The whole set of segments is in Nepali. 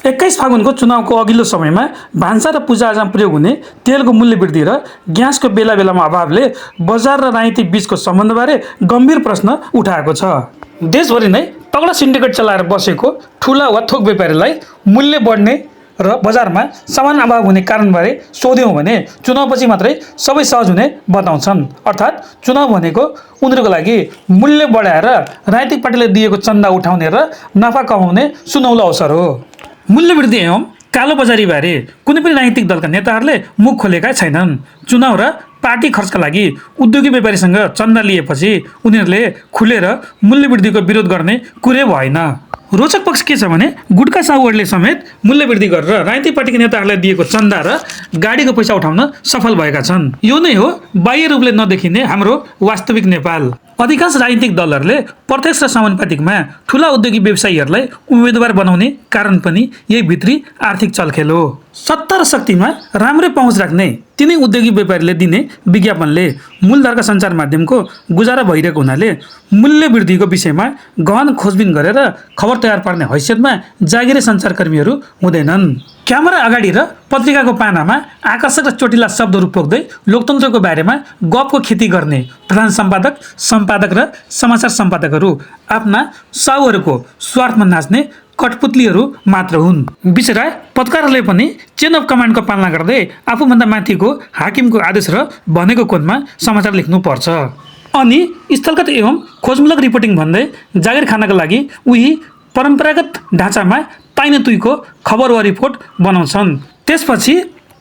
21 फागुनको चुनावको अघिल्लो समयमा भान्सा र पूजाआजामा प्रयोग हुने तेलको मूल्य वृद्धि र ग्यासको बेला बेलामा अभावले बजार र राजनीतिक बीचको सम्बन्धबारे गम्भीर प्रश्न उठाएको छ। देशभरि नै तगडा सिन्डिकेट चलाएर बसेको ठुला वा थोक व्यापारीलाई मूल्य बढ्ने र बजारमा सामान अभाव हुने कारणबारे सोध्यौँ भने चुनावपछि मात्रै सबै सहज हुने बताउँछन्। अर्थात् चुनाव भनेको उनीहरूको लागि मूल्य बढाएर राजनीतिक पार्टीले दिएको चन्दा उठाउने र नाफा कमाउने सुनौलो अवसर हो। मूल्य वृद्धि एवं कालोबजारीबारे कुनै पनि राजनीतिक दलका नेताहरूले मुख खोलेका छैनन्। चुनाव र पार्टी खर्चका लागि उद्योगी व्यापारीसँग चन्दा लिएपछि उनीहरूले खुलेर मूल्य वृद्धिको विरोध गर्ने कुरै भएन। रोचक पक्ष के छ भने गुटका साहुहरूले समेत मूल्य वृद्धि गरेर राजनीतिक पार्टीका नेताहरूलाई दिएको चन्दा र गाडीको पैसा उठाउन सफल भएका छन्। यो नै हो बाह्य रूपले नदेखिने हाम्रो वास्तविक नेपाल। अधिकांश राजनीतिक दलहरूले प्रत्यक्ष र समानुपातिकमा ठुला उद्योगी व्यवसायीहरूलाई उम्मेदवार बनाउने कारण पनि यही भित्री आर्थिक चलखेल हो। सत्ता र शक्तिमा राम्रै पहुँच राख्ने तिनै उद्योगी व्यापारीले दिने विज्ञापनले मूलधारका सञ्चार माध्यमको गुजारा भइरहेको हुनाले मूल्य वृद्धिको विषयमा गहन खोजबिन गरेर खबर तयार पार्ने हैसियतमा जागिरे सञ्चारकर्मीहरू हुँदैनन्। क्यामेरा अगाडि र पत्रिकाको पानामा आकर्षक र चोटिला शब्दहरू पोख्दै लोकतन्त्रको बारेमा गफको खेती गर्ने प्रधान सम्पादक र समाचार सम्पादकहरू आफ्ना साहुहरूको स्वार्थमा नाच्ने कठपुतलीहरू मात्र हुन्। बिचरा पत्रकारहरूले पनि चेन अफ कमान्डको पालना गर्दै आफूभन्दा माथिको हाकिमको आदेश र भनेको कोणमा समाचार लेख्नुपर्छ। अनि स्थलगत एवं खोजमूलक रिपोर्टिङ भन्दै जागिर खानका लागि उही परम्परागत ढाँचामा ताइने तुइको खबर वा रिपोर्ट बनाउँछन्। त्यसपछि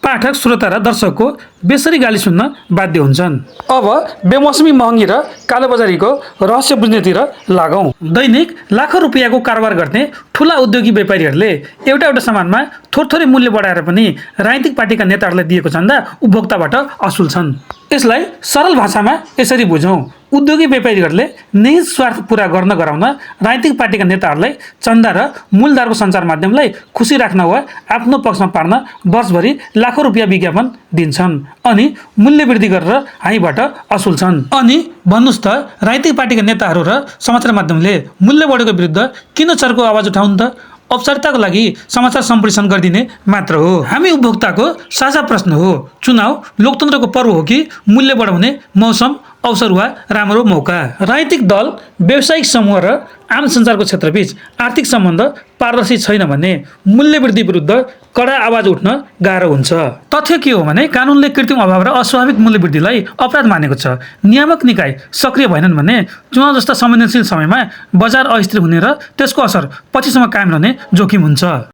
पाठक, श्रोता र दर्शकको बेसरी गाली सुन्न बाध्य हुन्छन्। अब बेमौसमी महँगी र कालोबजारीको रहस्य बुझ्नेतिर लागौँ। दैनिक लाखौँ रुपियाँको कारोबार गर्ने ठुला उद्योगी व्यापारीहरूले एउटा सामानमा थोरै मूल्य बढाएर पनि राजनीतिक पार्टीका नेताहरूलाई दिएको चन्दा उपभोक्ताबाट असुल्छन्। यसलाई सरल भाषामा यसरी बुझौँ। उद्योगी व्यापारीहरूले निहित स्वार्थ पुरा गराउन राजनीतिक पार्टीका नेताहरूलाई चन्दा र मूलधारको सञ्चार माध्यमलाई खुसी राख्न वा आफ्नो पक्षमा पार्न वर्षभरि लाखौँ रुपियाँ विज्ञापन दिन्छन् अनि मूल्य वृद्धि गरेर हामीबाट असुल्छन्। अनि भन्नुहोस् त राजनीतिक पार्टीका नेताहरू र समाचार माध्यमले मूल्य बढेको विरुद्ध किन चर्को आवाज उठाउन् त? औपचारिकताको लागि समाचार सम्प्रेषण गरिदिने मात्र हो। हामी उपभोक्ताको साझा प्रश्न हो, चुनाव लोकतन्त्रको पर्व हो कि मूल्य बढाउने मौसम, अवसर वा राम्रो मौका? राजनीतिक दल, व्यावसायिक समूह र आम सञ्चारको क्षेत्रबीच आर्थिक सम्बन्ध पारदर्शी छैन भने मूल्य वृद्धि विरुद्ध कडा आवाज उठ्न गाह्रो हुन्छ। तथ्य के हो भने कानुनले कृत्रिम अभाव र अस्वाभाविक मूल्य वृद्धिलाई अपराध मानेको छ। नियामक निकाय सक्रिय भएनन् भने चुनाव जस्ता संवेदनशील समयमा बजार अस्थिर हुने र त्यसको असर पछिसम्म कायम रहने जोखिम हुन्छ।